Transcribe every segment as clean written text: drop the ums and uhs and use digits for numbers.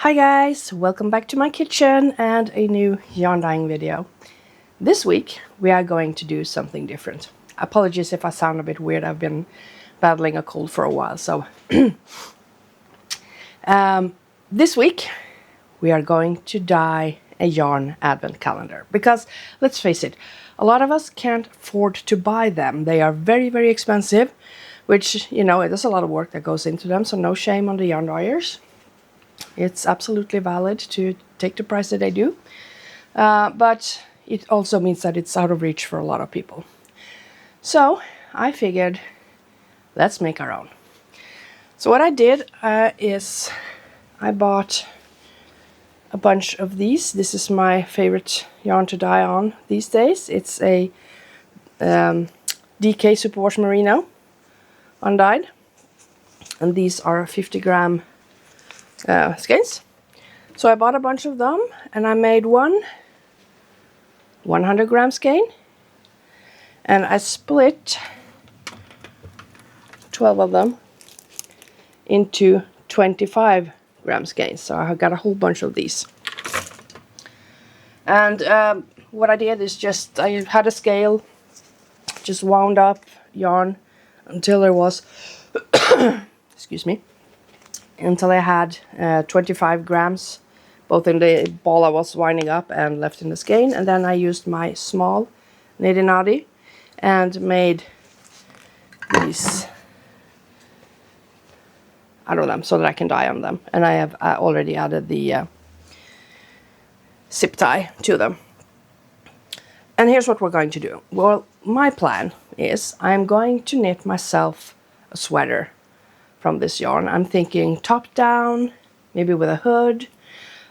Hi guys, welcome back to my kitchen and a new yarn dyeing video. This week we are going to do something different. Apologies if I sound a bit weird, I've been battling a cold for a while. So this week we are going to dye a yarn advent calendar because let's face it, a lot of us can't afford to buy them. They are very expensive, which, you know, there's a lot of work that goes into them, so no shame on the yarn dyers. It's absolutely valid to take the price that they do, but it also means that it's out of reach for a lot of people. So I figured, let's make our own. So what I did is I bought a bunch of these. This is my favorite yarn to dye on these days. It's a DK Superwash Merino undyed, and these are 50-gram skeins. So I bought a bunch of them and I made one 100-gram skein, and I split 12 of them into 25-gram skeins. So I got a whole bunch of these. And what I did is just, I had a scale, just wound up yarn until there was, excuse me, until I had 25 grams, both in the ball I was winding up and left in the skein. And then I used my small niddy noddy and made these out of them so that I can dye on them. And I have already added the zip tie to them. And here's what we're going to do. Well, my plan is I'm going to knit myself a sweater from this yarn. I'm thinking top down, maybe with a hood.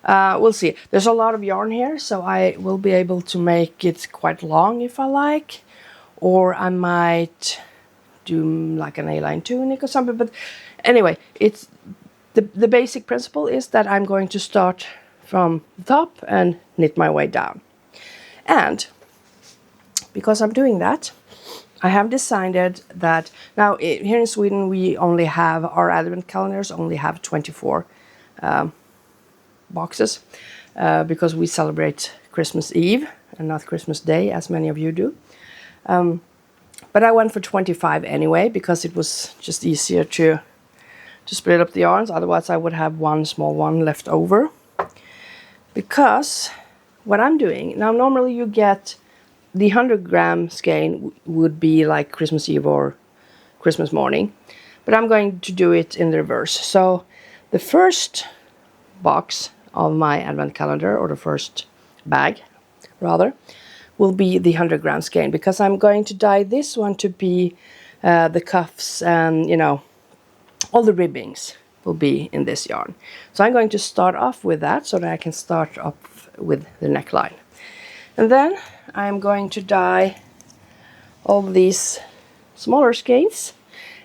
We'll see. There's a lot of yarn here, so I will be able to make it quite long if I like. Or I might do like an A-line tunic or something. But anyway, it's the basic principle is that I'm going to start from the top and knit my way down. And because I'm doing that, I have decided that now here in Sweden we only have, our advent calendars only have 24 boxes because we celebrate Christmas Eve and not Christmas Day as many of you do. But I went for 25 anyway because it was just easier to split up the yarns. Otherwise I would have one small one left over. Because what I'm doing, now normally you get the 100-gram skein would be like Christmas Eve or Christmas morning, but I'm going to do it in the reverse. So the first box of my advent calendar, or the first bag rather, will be the 100-gram skein, because I'm going to dye this one to be the cuffs and, you know, all the ribbings will be in this yarn. So I'm going to start off with that so that I can start off with the neckline. And then I'm going to dye all these smaller skeins,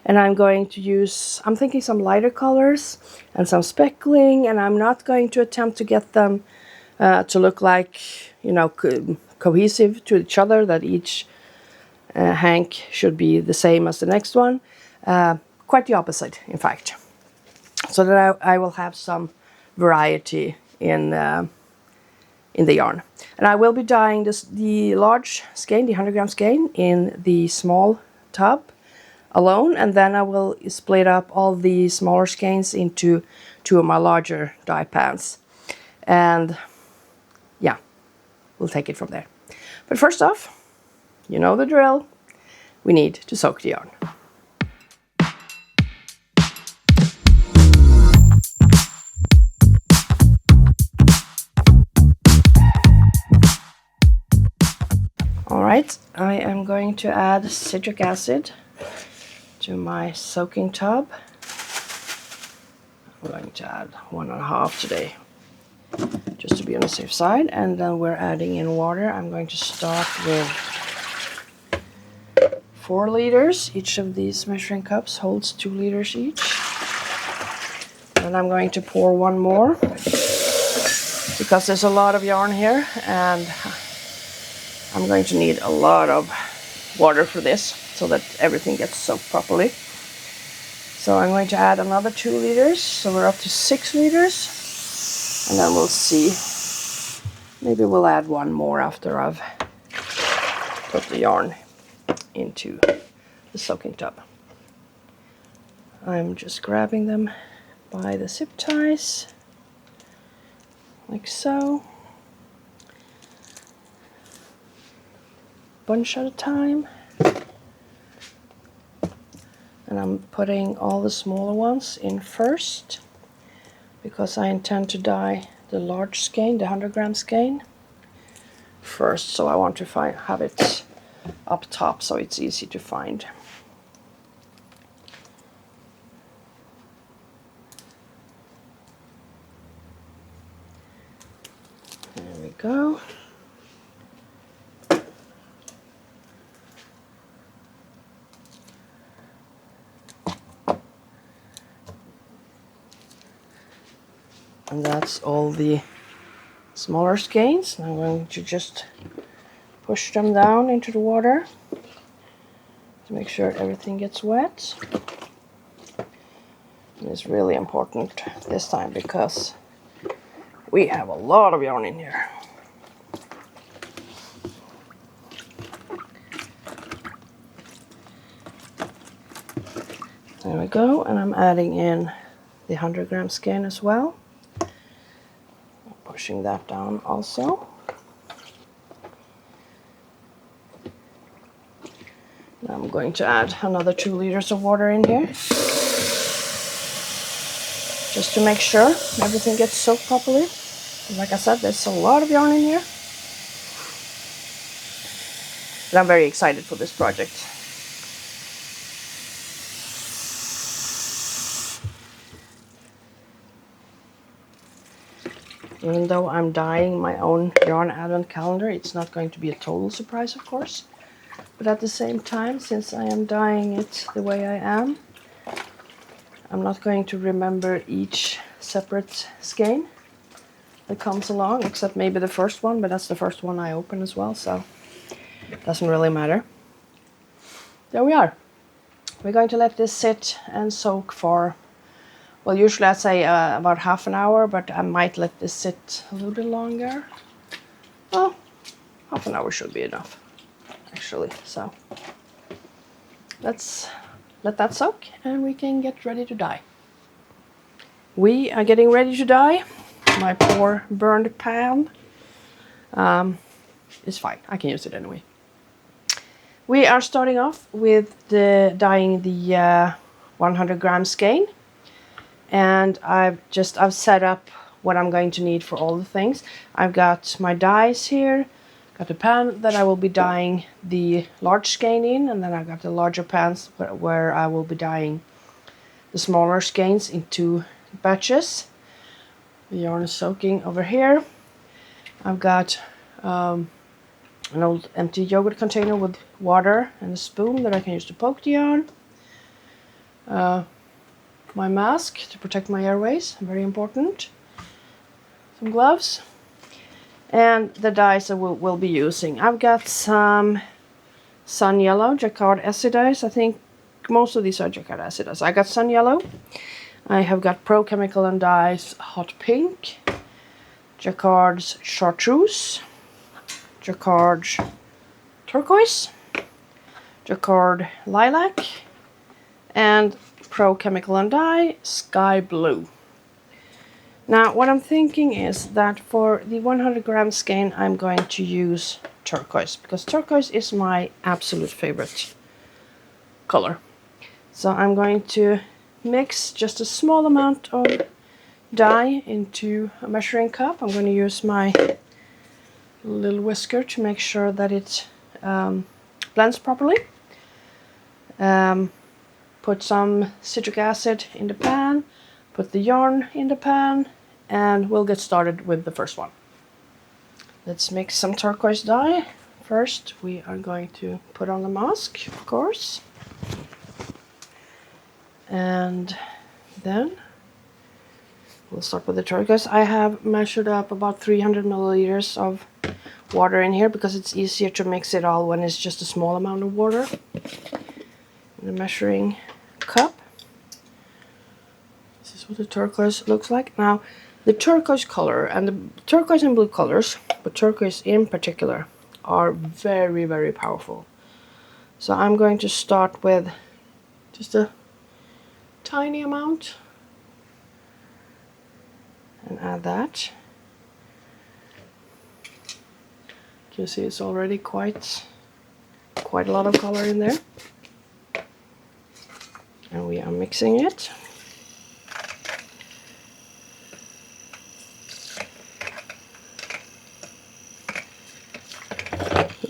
and I'm going to use, I'm thinking some lighter colors and some speckling, and I'm not going to attempt to get them to look like, you know, cohesive to each other, that each hank should be the same as the next one. Quite the opposite, in fact. So that I will have some variety in the yarn. And I will be dyeing the large skein, the 100-gram skein, in the small tub alone, and then I will split up all the smaller skeins into two of my larger dye pans. And yeah, we'll take it from there. But first off, you know the drill, we need to soak the yarn. Alright, I am going to add citric acid to my soaking tub. I'm going to add 1.5 today, just to be on the safe side. And then we're adding in water. I'm going to start with 4 liters. Each of these measuring cups holds 2 liters each. And I'm going to pour one more because there's a lot of yarn here, and I'm going to need a lot of water for this so that everything gets soaked properly. So I'm going to add another 2 liters, so we're up to 6 liters. And then we'll see. Maybe we'll add one more after I've put the yarn into the soaking tub. I'm just grabbing them by the zip ties, like so. Bunch at a time. And I'm putting all the smaller ones in first, because I intend to dye the large skein, the 100-gram skein, first. So I want to have it up top so it's easy to find. There we go. And that's all the smaller skeins. Now I'm going to just push them down into the water to make sure everything gets wet. And it's really important this time because we have a lot of yarn in here. There we go, and I'm adding in the 100-gram skein as well. Pushing that down also. Now I'm going to add another 2 liters of water in here, just to make sure everything gets soaked properly. And like I said, there's a lot of yarn in here. And I'm very excited for this project. Even though I'm dyeing my own yarn advent calendar, it's not going to be a total surprise, of course. But at the same time, since I am dyeing it the way I am, I'm not going to remember each separate skein that comes along, except maybe the first one, but that's the first one I open as well, so it doesn't really matter. There we are. We're going to let this sit and soak for, well, usually I'd say about half an hour, but I might let this sit a little bit longer. Well, half an hour should be enough, actually. So let's let that soak and we can get ready to dye. We are getting ready to dye. My poor burned pan is fine. I can use it anyway. We are starting off with dyeing the 100-gram skein. And I've set up what I'm going to need for all the things. I've got my dyes here, got a pan that I will be dyeing the large skein in, and then I've got the larger pans where I will be dyeing the smaller skeins in 2 batches. The yarn is soaking over here. I've got an old empty yogurt container with water and a spoon that I can use to poke the yarn. My mask to protect my airways, very important. Some gloves. And the dyes I will be using. I've got some Sun Yellow, Jacquard acid dyes. I think most of these are Jacquard acid dyes. I got Sun Yellow. I have got Pro Chemical and Dyes Hot Pink. Jacquard's Chartreuse. Jacquard Turquoise. Jacquard Lilac. And Pro Chemical and Dye Sky Blue. Now what I'm thinking is that for the 100-gram skein I'm going to use turquoise, because turquoise is my absolute favorite color. So I'm going to mix just a small amount of dye into a measuring cup. I'm going to use my little whisker to make sure that it blends properly. Put some citric acid in the pan, put the yarn in the pan, and we'll get started with the first one. Let's mix some turquoise dye. First, we are going to put on the mask, of course. And then we'll start with the turquoise. I have measured up about 300 milliliters of water in here because it's easier to mix it all when it's just a small amount of water. In the measuring cup. This is what the turquoise looks like. Now, The turquoise color and the turquoise and blue colors, but turquoise in particular, are very, very powerful. So I'm going to start with just a tiny amount and add that. You see it's already quite a lot of color in there. And we are mixing it.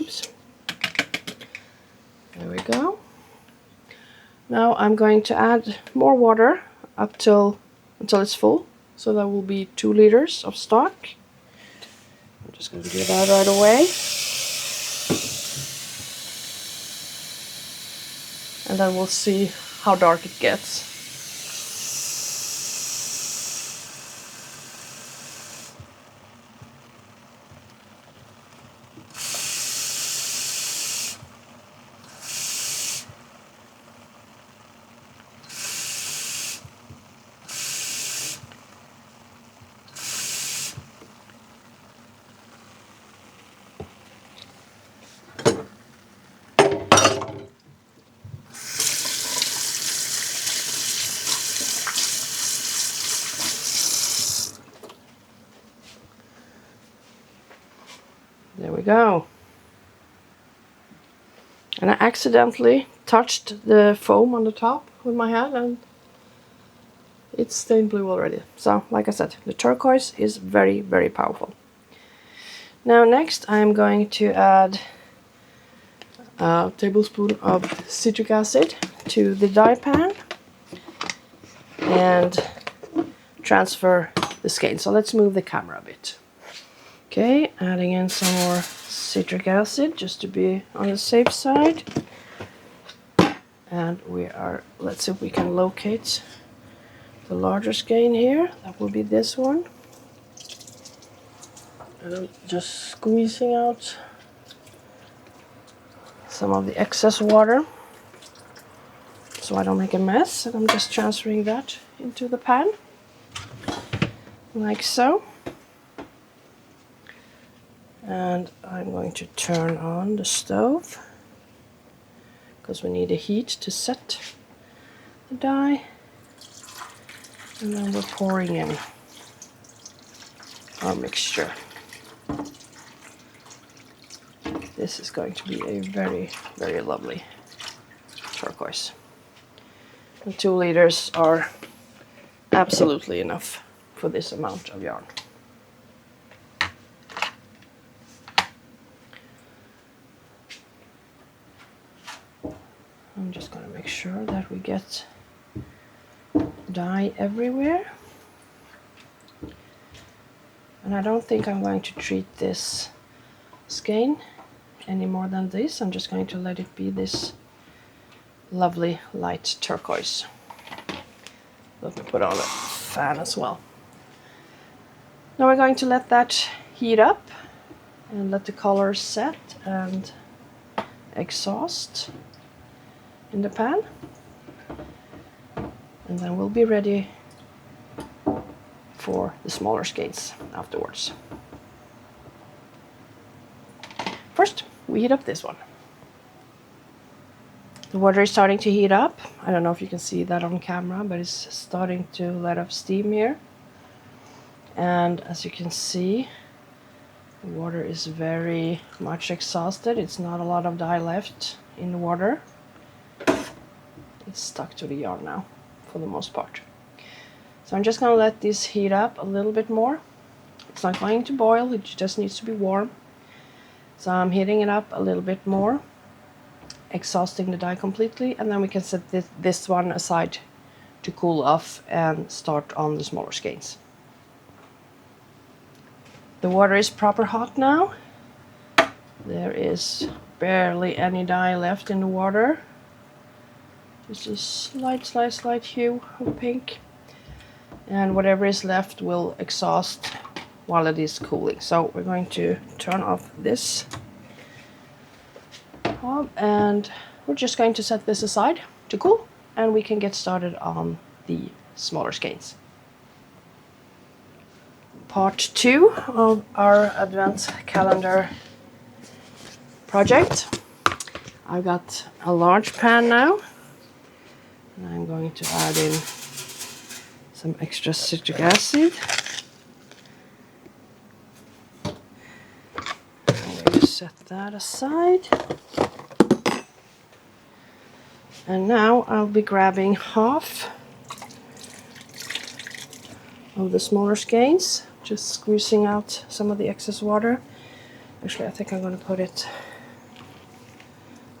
Oops. There we go. Now I'm going to add more water until it's full. So that will be 2 liters of stock. I'm just going to do that right away. And then we'll see how dark it gets. There we go. And I accidentally touched the foam on the top with my hand and it's stained blue already. So, like I said, the turquoise is very, very powerful. Now next I'm going to add a tablespoon of citric acid to the dye pan and transfer the skein. So let's move the camera a bit. Okay, adding in some more citric acid just to be on the safe side. And let's see if we can locate the larger skein here. That will be this one. And I'm just squeezing out some of the excess water so I don't make a mess. And I'm just transferring that into the pan, like so. And I'm going to turn on the stove because we need a heat to set the dye. And then we're pouring in our mixture. This is going to be a very, very lovely turquoise. And 2 liters are absolutely enough for this amount of yarn. I'm just going to make sure that we get dye everywhere. And I don't think I'm going to treat this skein any more than this. I'm just going to let it be this lovely light turquoise. Let me put on a fan as well. Now we're going to let that heat up and let the color set and exhaust in the pan, and then we'll be ready for the smaller skeins afterwards. First, we heat up this one. The water is starting to heat up. I don't know if you can see that on camera, but it's starting to let off steam here. And as you can see, the water is very much exhausted. It's not a lot of dye left in the water. It's stuck to the yarn now, for the most part. So I'm just going to let this heat up a little bit more. It's not going to boil, it just needs to be warm. So I'm heating it up a little bit more, exhausting the dye completely, and then we can set this one aside to cool off and start on the smaller skeins. The water is proper hot now. There is barely any dye left in the water. Just a slight hue of pink. And whatever is left will exhaust while it is cooling. So we're going to turn off this hob and we're just going to set this aside to cool, and we can get started on the smaller skeins. part 2 of our advent calendar project. I've got a large pan now, and I'm going to add in some extra citric acid. I'm going to set that aside. And now I'll be grabbing half of the smaller skeins, just squeezing out some of the excess water. Actually, I think I'm going to put it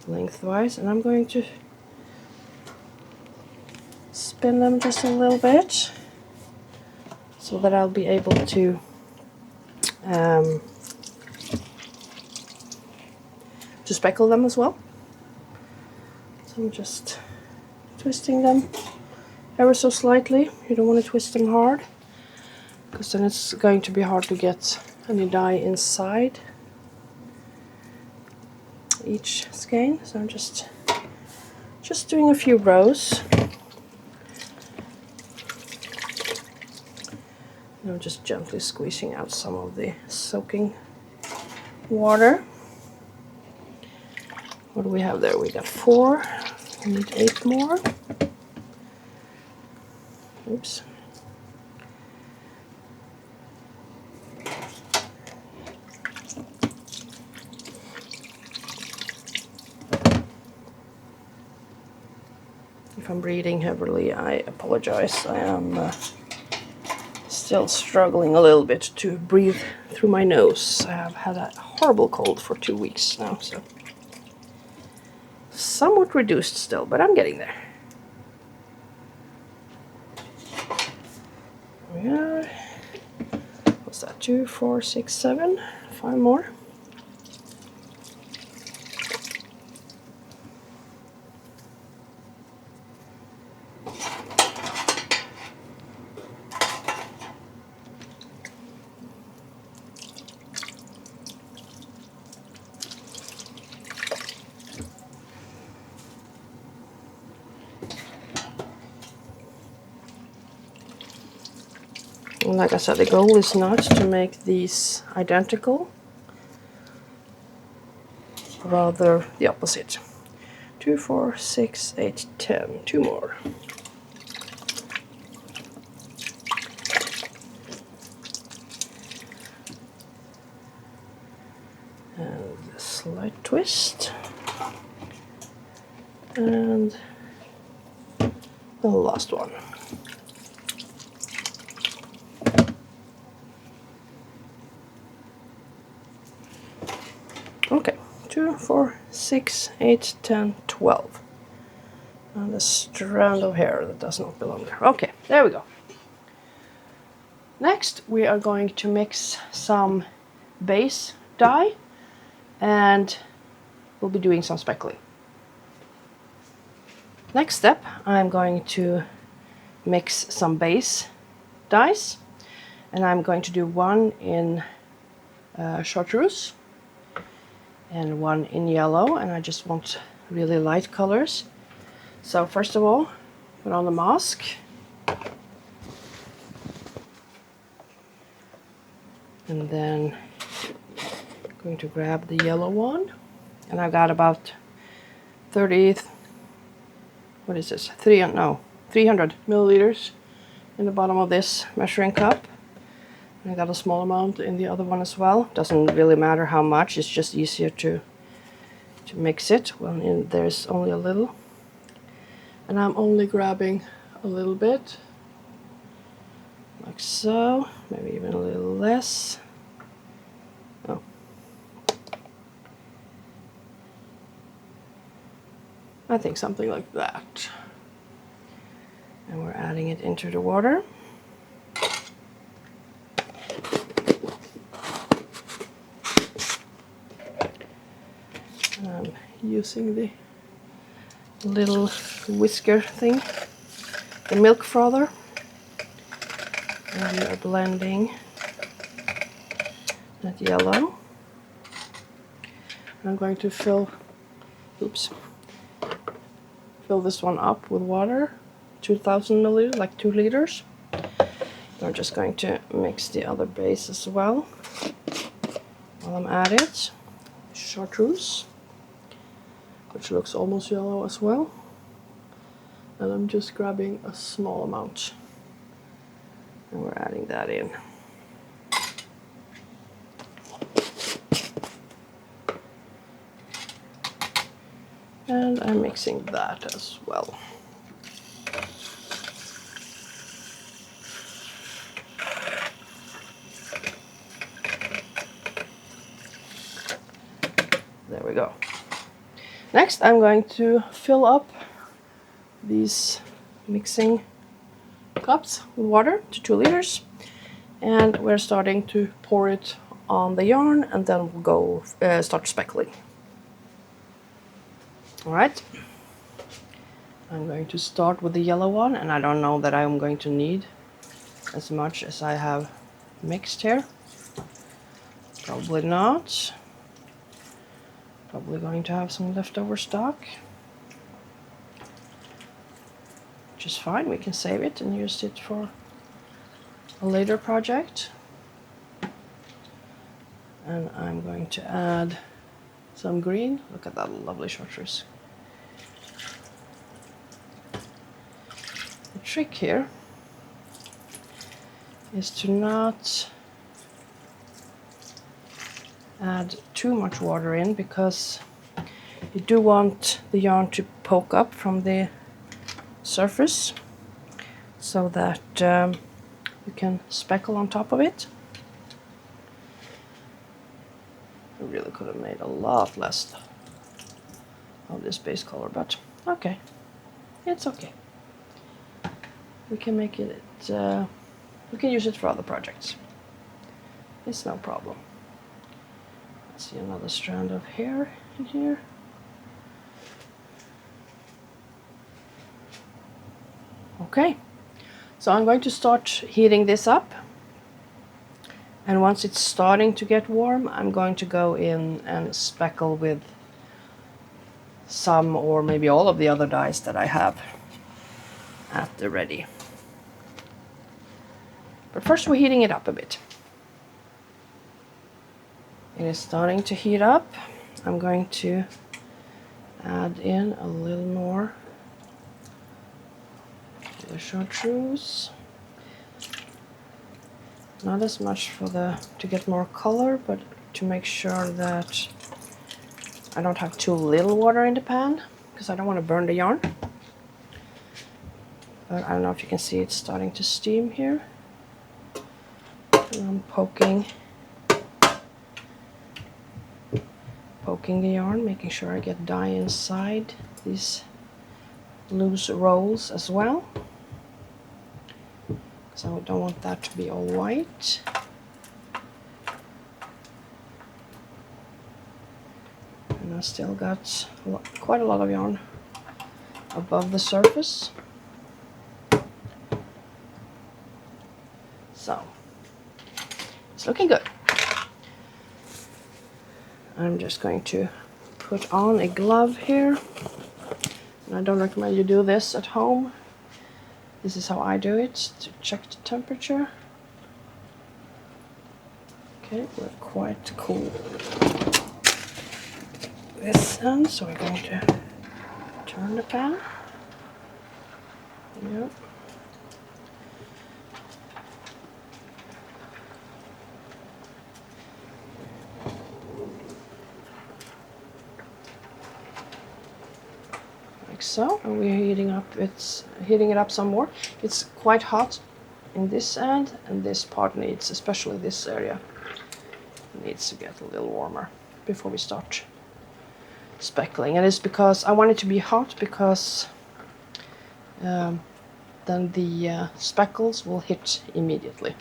lengthwise, and I'm going to spin them just a little bit so that I'll be able to speckle them as well. So I'm just twisting them ever so slightly. You don't want to twist them hard, because then it's going to be hard to get any dye inside each skein. So I'm just doing a few rows. And I'm just gently squeezing out some of the soaking water. What do we have there? We got 4. We need 8 more. Oops. If I'm breathing heavily, I apologize. I am still struggling a little bit to breathe through my nose. I have had a horrible cold for 2 weeks now, so somewhat reduced still, but I'm getting there. We are, what's that, 2, 4, 6, 7, 5 more. And like I said, the goal is not to make these identical, rather the opposite. 2, 4, 6, 8, 10. 2 more. And a slight twist. And the last one. Okay, 2, 4, 6, 8, 10, 12. And a strand of hair that does not belong there. Okay, there we go. Next, we are going to mix some base dye, and we'll be doing some speckling. Next step, I'm going to mix some base dyes, and I'm going to do one in Chartreuse and one in yellow, and I just want really light colors. So first of all, put on the mask. And then I'm going to grab the yellow one, and I've got about 30, what is this, 300 milliliters in the bottom of this measuring cup. I got a small amount in the other one as well. Doesn't really matter how much, it's just easier to mix it when there's only a little. And I'm only grabbing a little bit, like so, maybe even a little less. Oh. I think something like that. And we're adding it into the water. I'm using the little whisker thing, the milk frother, and we are blending that yellow. I'm going to fill this one up with water, 2,000 milliliters, like 2 liters. I'm just going to mix the other base as well while I'm at it. Chartreuse, which looks almost yellow as well. And I'm just grabbing a small amount and we're adding that in. And I'm mixing that as well. There we go. Next, I'm going to fill up these mixing cups with water to 2 liters, and we're starting to pour it on the yarn, and then we'll go start speckling. All right. I'm going to start with the yellow one, and I don't know that I'm going to need as much as I have mixed here. Probably not. Probably going to have some leftover stock, which is fine. We can save it and use it for a later project. And I'm going to add some green. Look at that lovely chartreuse. The trick here is to not add too much water in, because you do want the yarn to poke up from the surface so that you can speckle on top of it. I really could have made a lot less of this base color, but okay, it's okay. We can make it, we can use it for other projects. It's no problem. See another strand of hair in here. Okay, so I'm going to start heating this up, and once it's starting to get warm, I'm going to go in and speckle with some or maybe all of the other dyes that I have at the ready. But first we're heating it up a bit. It is starting to heat up. I'm going to add in a little more of the chartreuse. Not as much for to get more color, but to make sure that I don't have too little water in the pan, because I don't want to burn the yarn. But I don't know if you can see it's starting to steam here. And I'm poking the yarn, making sure I get dye inside these loose rolls as well, because I don't want that to be all white. And I still got quite a lot of yarn above the surface. So it's looking good. I'm just going to put on a glove here. And I don't recommend you do this at home. This is how I do it, to check the temperature. Okay, we're quite cool this end, so we're going to turn the pan. Yep. So, and we're heating it up some more. It's quite hot in this end, and this part needs, especially this area, needs to get a little warmer before we start speckling. And it's because I want it to be hot, because then the speckles will hit immediately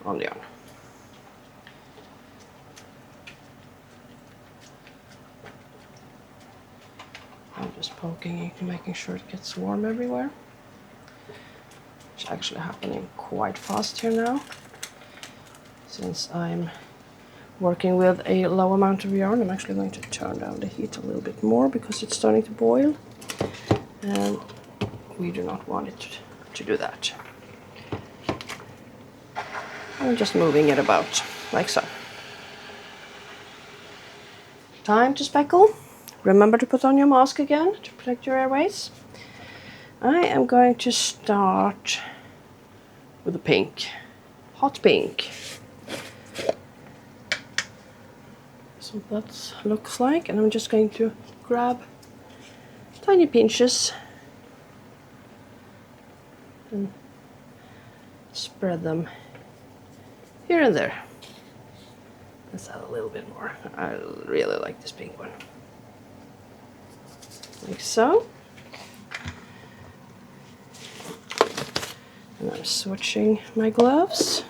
on the yarn. I'm just poking it, making sure it gets warm everywhere. It's actually happening quite fast here now, since I'm working with a low amount of yarn. I'm actually going to turn down the heat a little bit more, because it's starting to boil, and we do not want it to do that. I'm just moving it about, like so. Time to speckle. Remember to put on your mask again to protect your airways. I am going to start with the pink, hot pink. So that looks like, and I'm just going to grab tiny pinches and spread them here and there. Let's add a little bit more. I really like this pink one. Like so. And I'm switching my gloves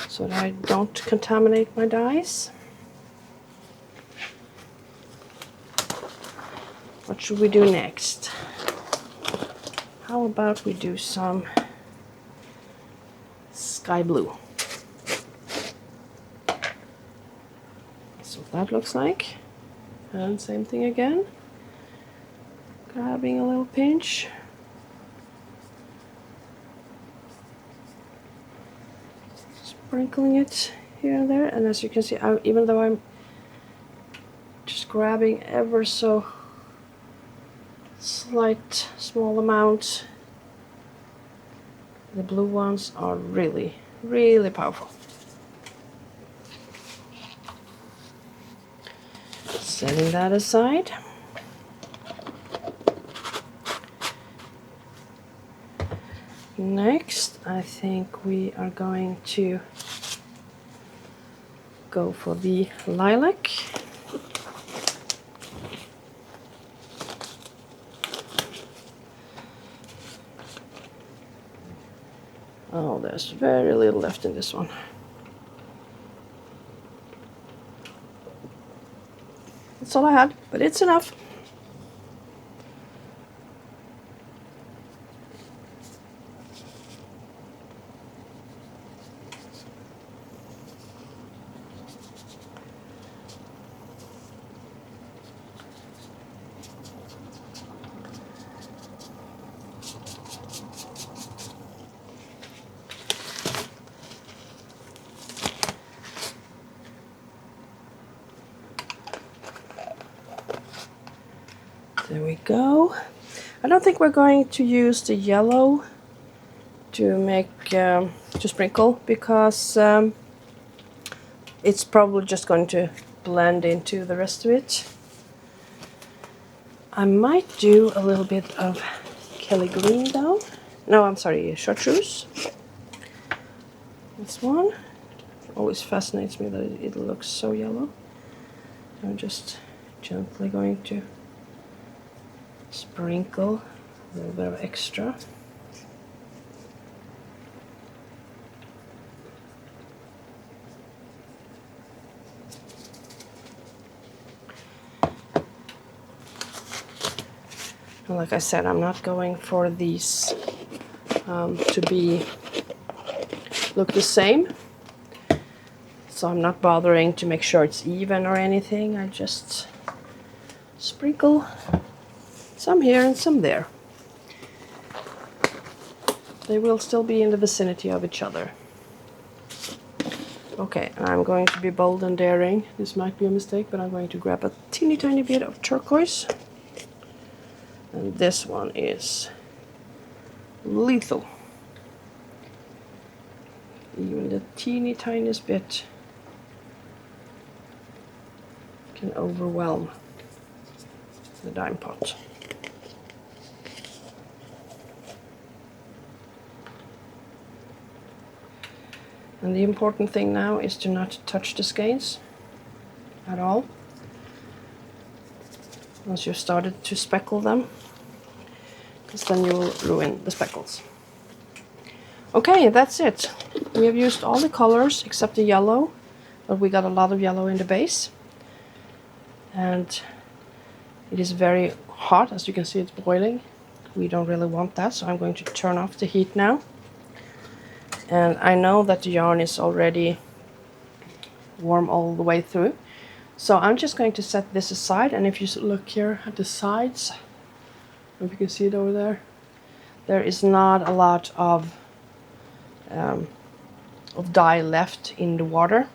so that I don't contaminate my dyes. What should we do next? How about we do some sky blue? That's what that looks like. And same thing again. Grabbing a little pinch. Sprinkling it here and there. And as you can see, even though I'm just grabbing ever so slight, small amount, the blue ones are really, really powerful. Setting that aside. Next, I think we are going to go for the lilac. Oh, there's very little left in this one. That's all I had, but it's enough. There we go. I don't think we're going to use the yellow to make to sprinkle, because it's probably just going to blend into the rest of it. I might do a little bit of Kelly green though. No, I'm sorry, Chartreuse. This one always fascinates me that it looks so yellow. I'm just gently going to sprinkle a little bit of extra. And like I said, I'm not going for these to look the same. So I'm not bothering to make sure it's even or anything. I just sprinkle some here and some there. They will still be in the vicinity of each other. Okay, I'm going to be bold and daring. This might be a mistake, but I'm going to grab a teeny tiny bit of turquoise. And this one is lethal. Even the teeny tiniest bit can overwhelm the dime pot. And the important thing now is to not touch the skeins at all once you've started to speckle them, because then you will ruin the speckles. Okay, that's it. We have used all the colors except the yellow, but we got a lot of yellow in the base. And it is very hot, as you can see it's boiling. We don't really want that, so I'm going to turn off the heat now. And I know that the yarn is already warm all the way through. So I'm just going to set this aside, and if you look here at the sides, if you can see it over there, there is not a lot of of dye left in the water.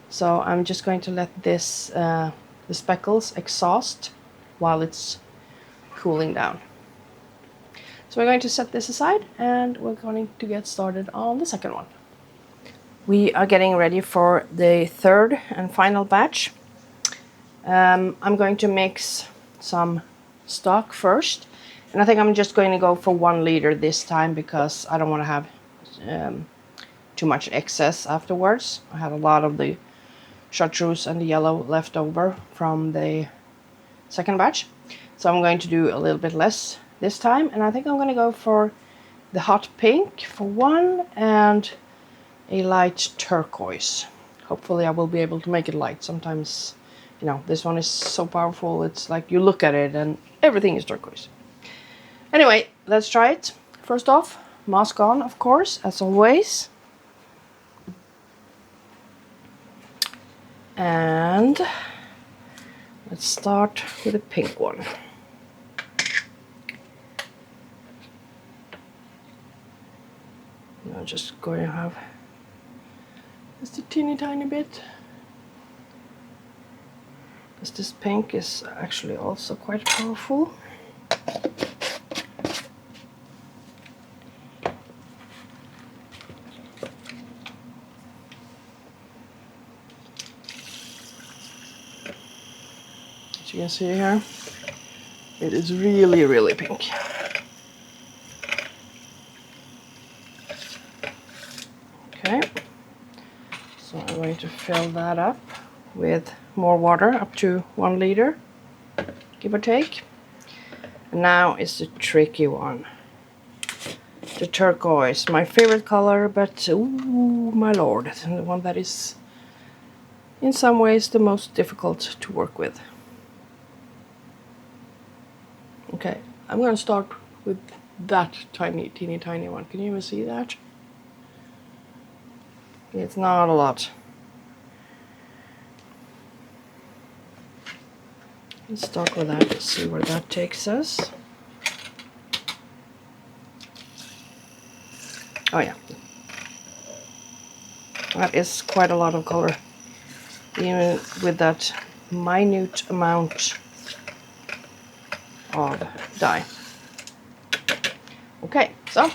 So I'm just going to let this, the speckles exhaust while it's cooling down. So we're going to set this aside and we're going to get started on the second one. We are getting ready for the third and final batch. I'm going to mix some stock first, and I think I'm just going to go for 1 liter this time because I don't want to have too much excess afterwards. I had a lot of the Chartreuse and the yellow left over from the second batch, so I'm going to do a little bit less this time, and I think I'm going to go for the hot pink for 1 and a light turquoise. Hopefully I will be able to make it light. Sometimes, you know, this one is so powerful, it's like you look at it and everything is turquoise. Anyway, let's try it. First off, mask on, of course, as always. And let's start with the pink one. I'm just going to have just a teeny tiny bit, because this pink is actually also quite powerful. As you can see here, it is really, really pink. Okay, so I'm going to fill that up with more water, up to 1 liter, give or take. And now is the tricky one, the turquoise, my favorite color, but ooh, my lord, the one that is in some ways the most difficult to work with. Okay, I'm going to start with that teeny tiny one. Can you even see that? It's not a lot. Let's start with that, see where that takes us. Oh yeah, that is quite a lot of color, even with that minute amount of dye. Okay, so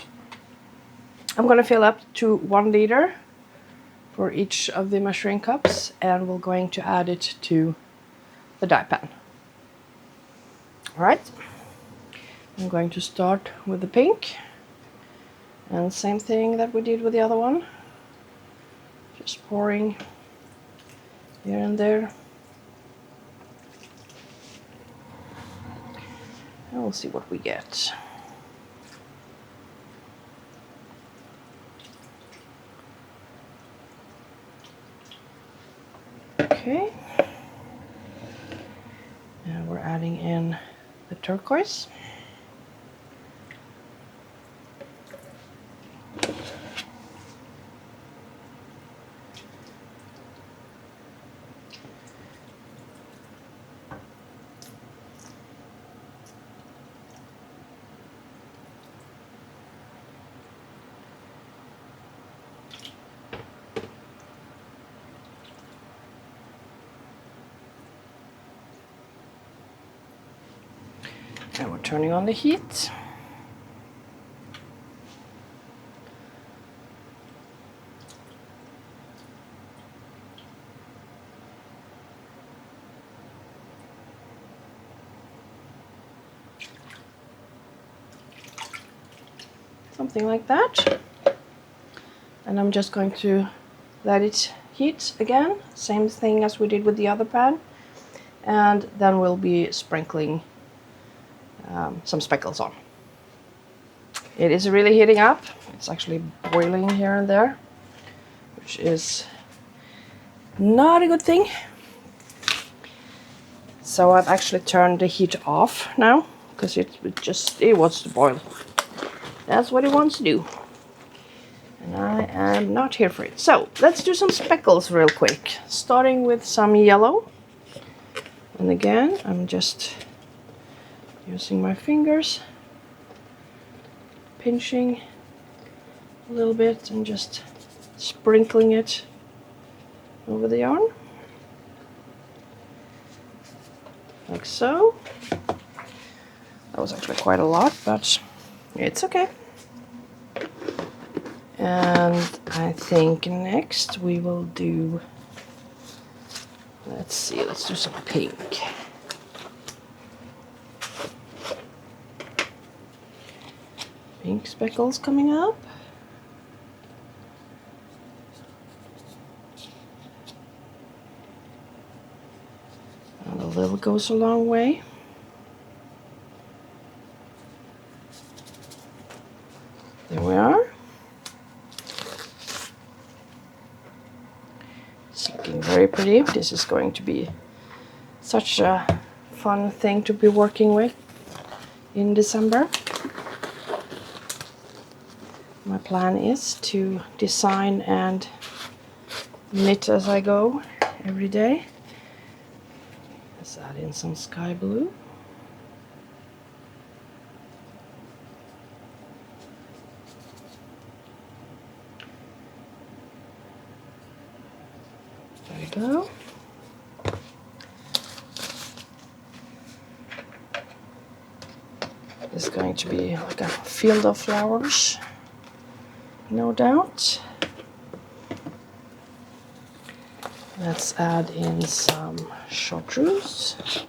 I'm gonna fill up to 1 liter for each of the measuring cups, and we're going to add it to the dye pan. All right, I'm going to start with the pink, and same thing that we did with the other one, just pouring here and there, and we'll see what we get. Okay, and we're adding in the turquoise. And we're turning on the heat. Something like that. And I'm just going to let it heat again, same thing as we did with the other pan. And then we'll be sprinkling some speckles on. It is really heating up. It's actually boiling here and there, which is not a good thing. So I've actually turned the heat off now, because it wants to boil. That's what it wants to do. And I am not here for it. So let's do some speckles real quick, starting with some yellow. And again, I'm just using my fingers, pinching a little bit and just sprinkling it over the yarn, like so. That was actually quite a lot, but it's okay. And I think next we will do, let's see, let's do some pink. Pink speckles coming up. And a little goes a long way. There we are. It's looking very pretty. This is going to be such a fun thing to be working with in December. My plan is to design and knit as I go every day. Let's add in some sky blue. There we go. It's going to be like a field of flowers, no doubt. Let's add in some Chartreuse.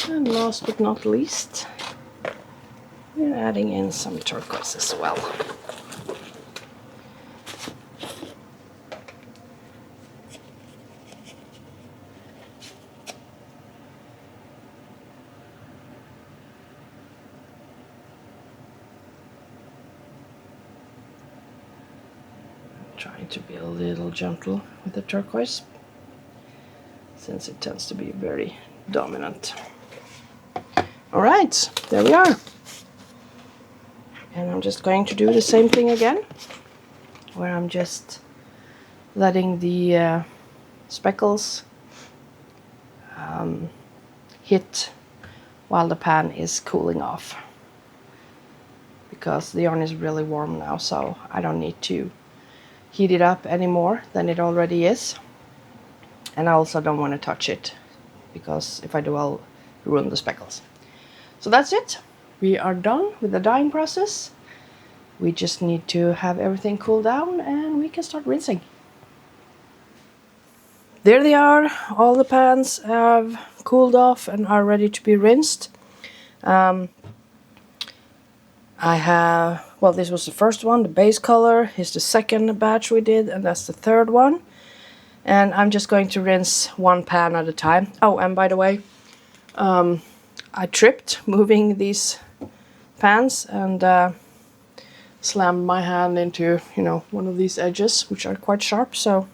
And last but not least, we're adding in some turquoise as well. Trying to be a little gentle with the turquoise, since it tends to be very dominant. All right, there we are. And I'm just going to do the same thing again, where I'm just letting the speckles hit while the pan is cooling off. Because the yarn is really warm now, so I don't need to heat it up any more than it already is. And I also don't want to touch it, because if I do, I'll ruin the speckles. So that's it. We are done with the dyeing process. We just need to have everything cool down and we can start rinsing. There they are. All the pans have cooled off and are ready to be rinsed. I have, well, this was the first one. The base color is the second batch we did, and that's the third one. And I'm just going to rinse one pan at a time. Oh, and by the way, I tripped moving these pans and slammed my hand into, you know, one of these edges, which are quite sharp. So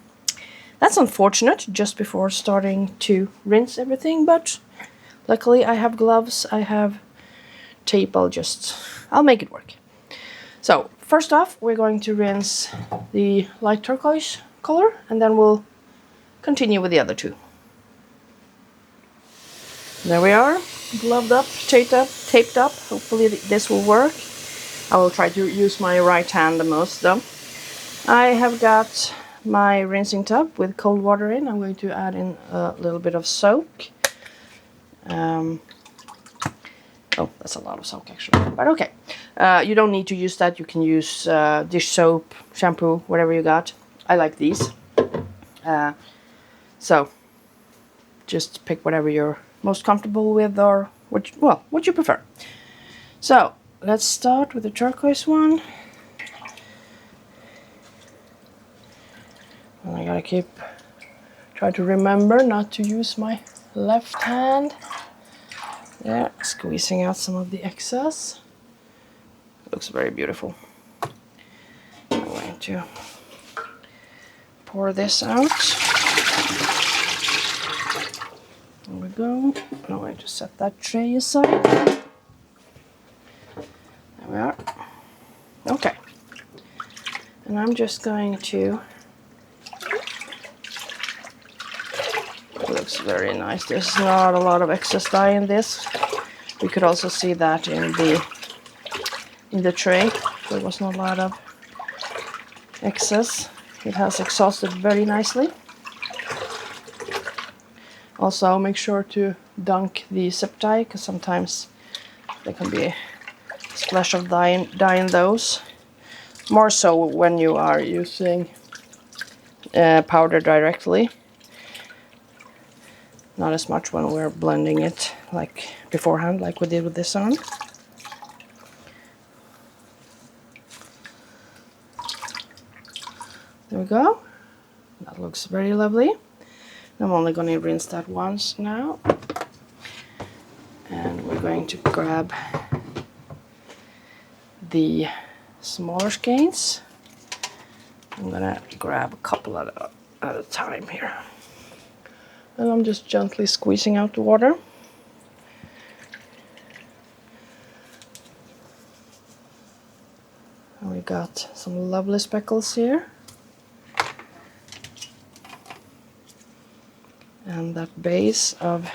that's unfortunate just before starting to rinse everything, but luckily I have gloves, I have tape, I'll make it work. So first off, we're going to rinse the light turquoise color, and then we'll continue with the other two. There we are, gloved up, taped up. Hopefully this will work. I will try to use my right hand the most though. I have got my rinsing tub with cold water in. I'm going to add in a little bit of soak. Oh, that's a lot of soak actually, but okay. You don't need to use that. You can use dish soap, shampoo, whatever you got. I like these. So just pick whatever you're most comfortable with, or what you prefer. So let's start with the turquoise one. And I gotta try to remember not to use my left hand. There, squeezing out some of the excess. Looks very beautiful. I'm going to pour this out. There we go. I'm going to set that tray aside. we are. Okay. And I'm just going to, it looks very nice. There's not a lot of excess dye in this. We could also see that in the tray. There was not a lot of excess. It has exhausted very nicely. Also, make sure to dunk the zip tie, because sometimes there can be a splash of dye in those. More so when you are using powder directly. Not as much when we're blending it like beforehand, like we did with this on. There we go. That looks very lovely. I'm only going to rinse that once now. And we're going to grab the smaller skeins. I'm going to grab a couple at a time here. And I'm just gently squeezing out the water. And we got some lovely speckles here. And that base of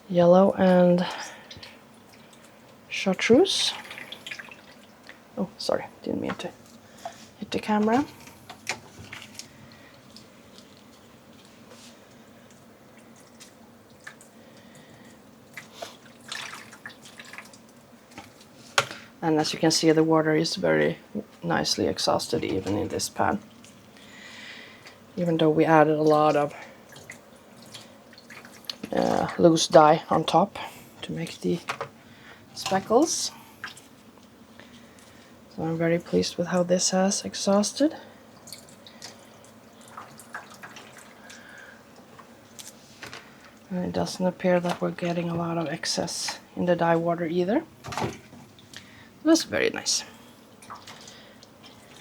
yellow and chartreuse. Oh, sorry, didn't mean to hit the camera. And as you can see, the water is very nicely exhausted even in this pan. Even though we added a lot of loose dye on top to make the speckles. So I'm very pleased with how this has exhausted. And it doesn't appear that we're getting a lot of excess in the dye water either. That's very nice.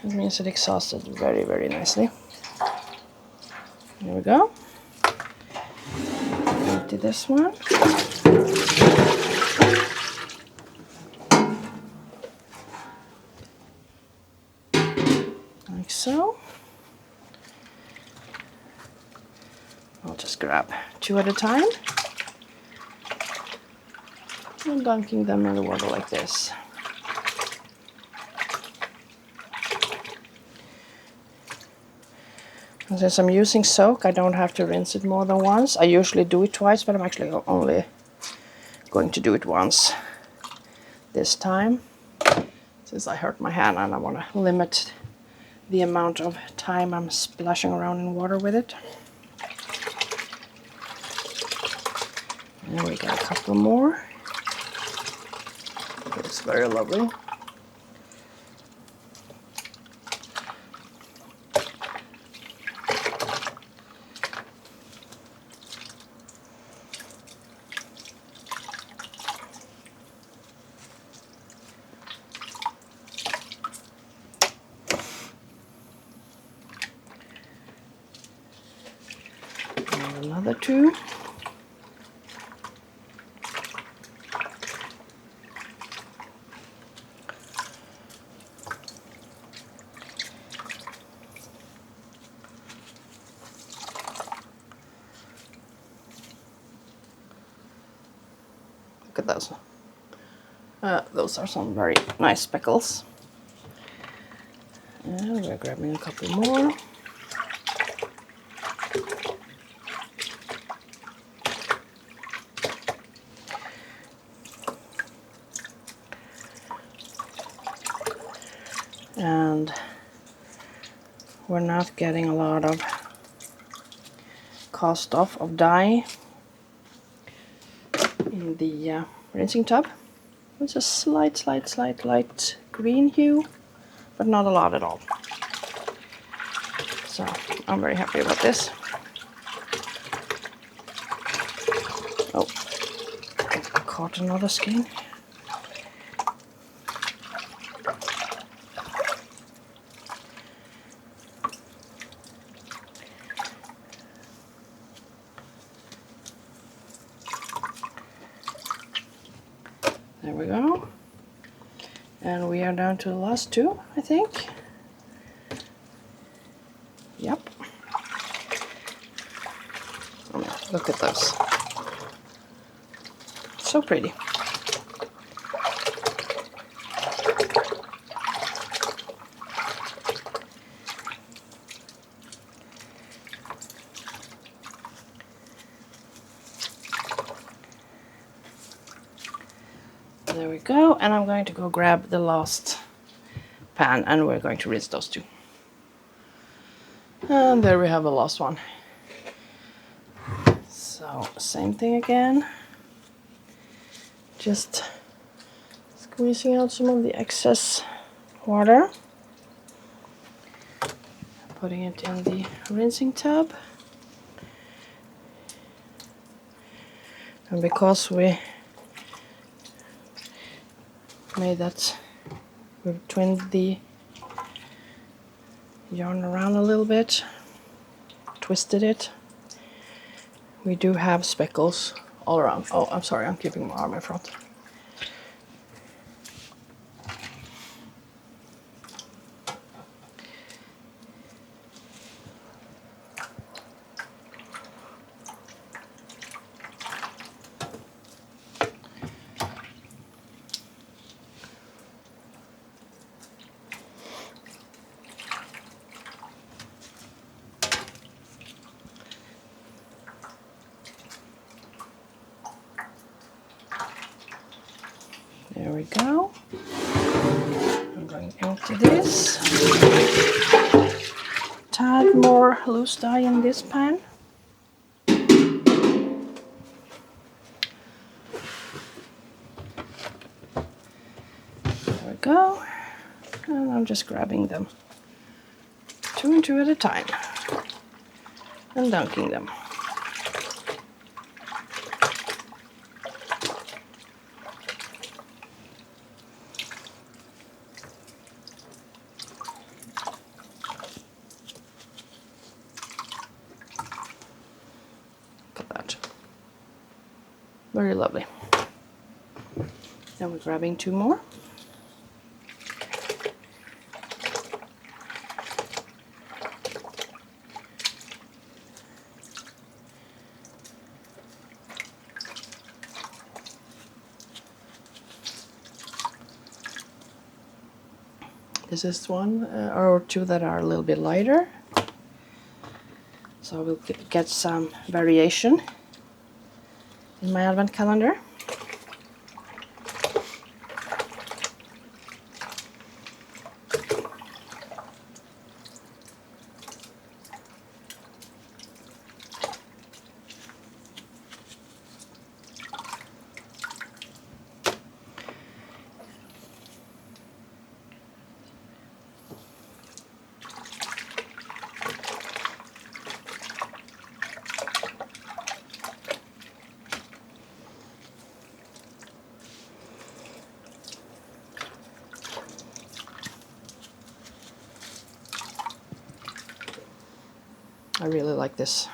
It means it exhausted very, very nicely. There we go. Empty this one. Like so. I'll just grab 2 at a time. And dunking them in the water like this. And since I'm using soak, I don't have to rinse it more than once. I usually do it twice, but I'm actually only going to do it once this time, since I hurt my hand and I want to limit the amount of time I'm splashing around in water with it. And we got a couple more. It's very lovely. And another 2. Look at those. Those are some very nice speckles. And we're grabbing a couple more. And we're not getting a lot of cast off of dye in the rinsing tub. It's a slight light green hue, but not a lot at all. So I'm very happy about this. Oh, I caught another skein. There we go. And we are down to the last two, I think. Yep. Look at those. So pretty. There we go, and I'm going to go grab the last pan and we're going to rinse those two. And there we have the last one. So same thing again. Just squeezing out some of the excess water. Putting it in the rinsing tub. And because we made that, we've twinned the yarn around a little bit, twisted it. We do have speckles all around. Oh, I'm sorry, I'm keeping my arm in front. There we go. I'm going into this. Tad more loose dye in this pan. There we go. And I'm just grabbing them 2 and 2 at a time and dunking them. Very lovely. Now we're grabbing 2 more. This is one or 2 that are a little bit lighter. So we'll get some variation in my advent calendar. I really like this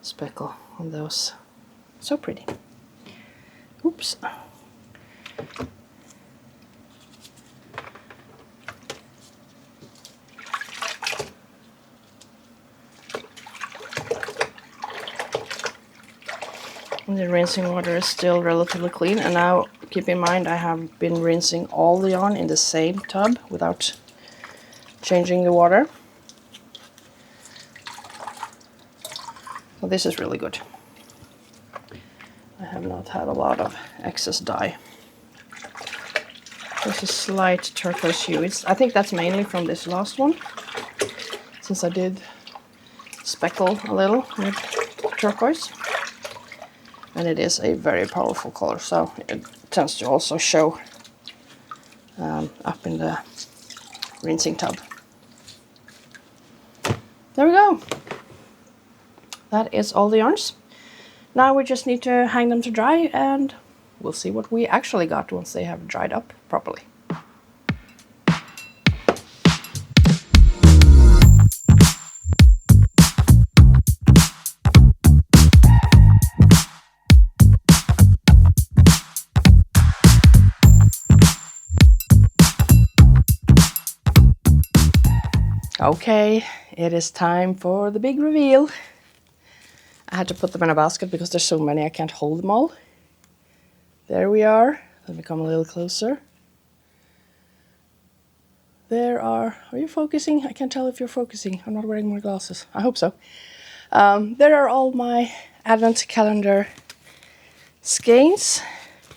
speckle on those. So pretty. Oops. And the rinsing water is still relatively clean, and now keep in mind I have been rinsing all the yarn in the same tub without changing the water. So this is really good. I have not had a lot of excess dye. There's a slight turquoise hue. I think that's mainly from this last one, since I did speckle a little with turquoise. And it is a very powerful color, so it tends to also show up in the rinsing tub. There we go. That is all the yarns. Now we just need to hang them to dry, and we'll see what we actually got once they have dried up properly. Okay, it is time for the big reveal. I had to put them in a basket because there's so many I can't hold them all. There we are. Let me come a little closer. Are you focusing? I can't tell if you're focusing. I'm not wearing my glasses. I hope so. There are all my advent calendar skeins.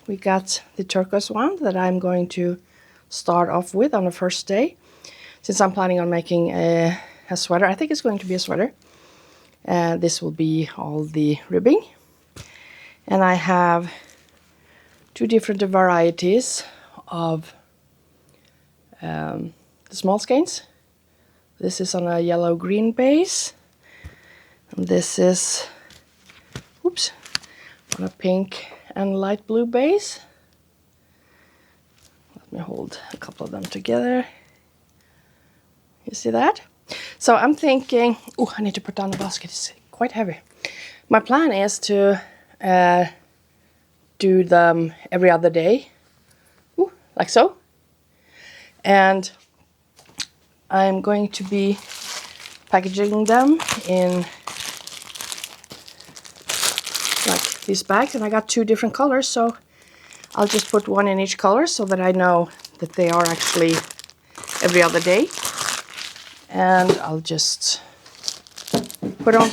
We got the turquoise one that I'm going to start off with on the first day. Since I'm planning on making a sweater, I think it's going to be a sweater. This will be all the ribbing. And I have 2 different varieties of the small skeins. This is on a yellow-green base. And this is, on a pink and light blue base. Let me hold a couple of them together. You see that? So I'm thinking, I need to put down the basket, it's quite heavy. My plan is to do them every other day, like so. And I'm going to be packaging them in like these bags, and I got 2 different colors, so I'll just put one in each color so that I know that they are actually every other day. And I'll just put on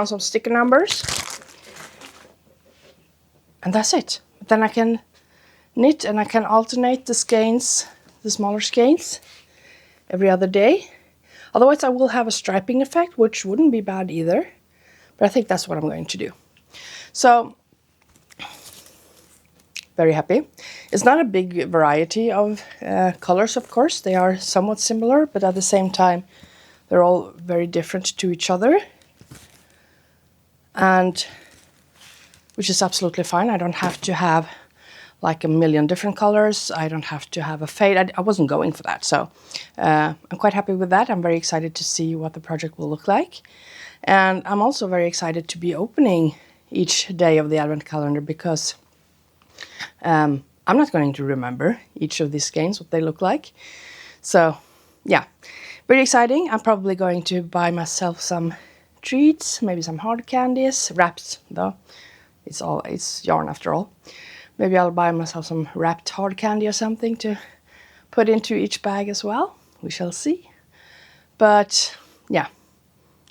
some sticker numbers, and that's it. Then I can knit and I can alternate the skeins, the smaller skeins, every other day. Otherwise I will have a striping effect, which wouldn't be bad either. But I think that's what I'm going to do. So, very happy. It's not a big variety of colors, of course. They are somewhat similar, but at the same time, they're all very different to each other. And, which is absolutely fine. I don't have to have like a million different colors. I don't have to have a fade. I wasn't going for that. So I'm quite happy with that. I'm very excited to see what the project will look like. And I'm also very excited to be opening each day of the advent calendar because I'm not going to remember each of these skeins, what they look like. So yeah, very exciting. I'm probably going to buy myself some treats, maybe some hard candies, wrapped though. It's yarn after all. Maybe I'll buy myself some wrapped hard candy or something to put into each bag as well. We shall see. But yeah,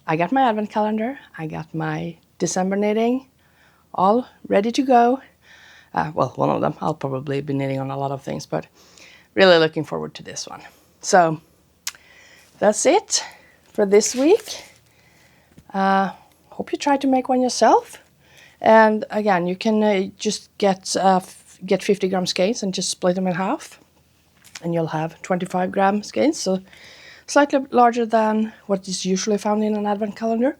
I got my advent calendar. I got my December knitting all ready to go. Well, one of them. I'll probably be knitting on a lot of things, but really looking forward to this one. So that's it for this week. Hope you try to make one yourself. And again, you can just get 50 gram skeins and just split them in half. And you'll have 25 gram skeins, so slightly larger than what is usually found in an advent calendar.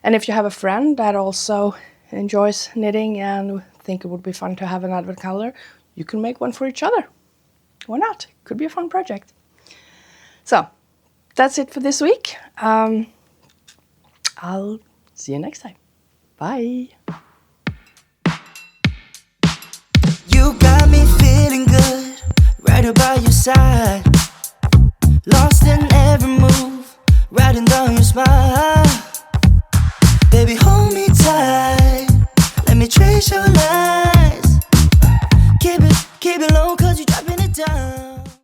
And if you have a friend that also enjoys knitting and think it would be fun to have an advent calendar, you can make one for each other. Why not? Could be a fun project. So that's it for this week. I'll see you next time. Bye. You got me feeling good, right by your side. Lost in every move, writing down your smile. Baby, hold me tight, let me trace your lies. Keep it low, cause you're dropping it down.